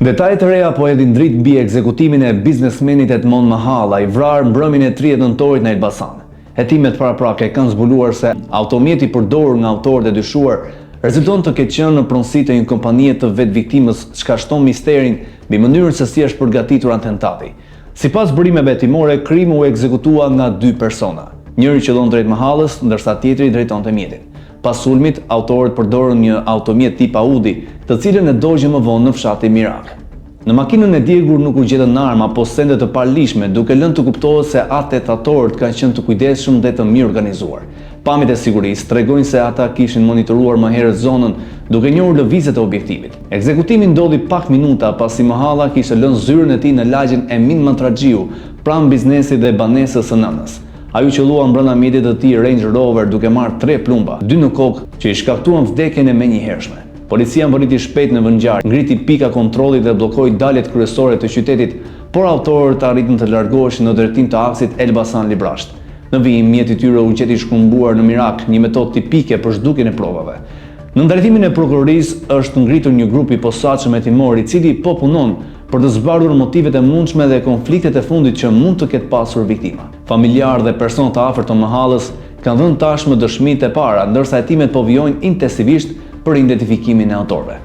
Detajet e reja po hedhin dritë mbi ekzekutimin e biznesmenit Edmond Mahalla, i vrarë mbrëmjen e 30 nëntorit në Elbasan. Hetimet paraprake kanë zbuluar se automjeti përdorur nga autorët e dyshuar rezulton të ketë qenë në pronësi të një kompanie të vetë viktimës, çka shton misterin mbi mënyrën se si është përgatitur atentati. Sipas burimeve hetimore, krimi u ekzekutua nga 2 persona. Njëri qëllon drejt Mahallës, ndërsa tjetri drejtonte mjetin. Pas sulmit, autorët përdorën një automjet tip Audi, të cilën e dogjën më vonë në fshatin Mirak. Në makinën e djegur nuk u gjetën armë apo sende të palishme, duke lënë të kuptohet se atentatorët kanë qenë të kujdesshëm dhe të mirë organizuar. Pamjet e sigurisë tregojnë se ata kishin monitoruar më herët zonën, duke njohur lëvizjet e objektivit. Ekzekutimi ndodhi pak minuta pasi Mahalla kishte lënë zyrën e tij në lagjen Emin Mantraxhiu, pranë biznesit dhe banesës së nënës. Ajo qëllua brenda mjetit të tij Range Rover duke marrë 3 plumba, 2 në kokë, që i shkaktuan vdekjen e menjëhershme. Policia mbërriti shpejt në vendngjarje, ngriti pika kontrollit dhe bllokoi daljet kryesore të qytetit, por autorët arritën të largoheshin në drejtim të aksit Elbasan-Librasht. Në vijim, mjeti i tyre u gjeti shkumbuar në Mirak, një metodë tipike për zhdukjen e provave. Në drejtimin e prokurorisë është ngritur një grup i posaçëm hetimor i cili po punon për të zbardhur motivet e mundshme dhe konfliktet e fundit që mund të ketë pasur viktima. Familjarë dhe personat të afërt të Mahallës kanë dhënë tashmë dëshmitë e para, ndërsa hetimet po vijojnë intensivisht për identifikimin e autorëve.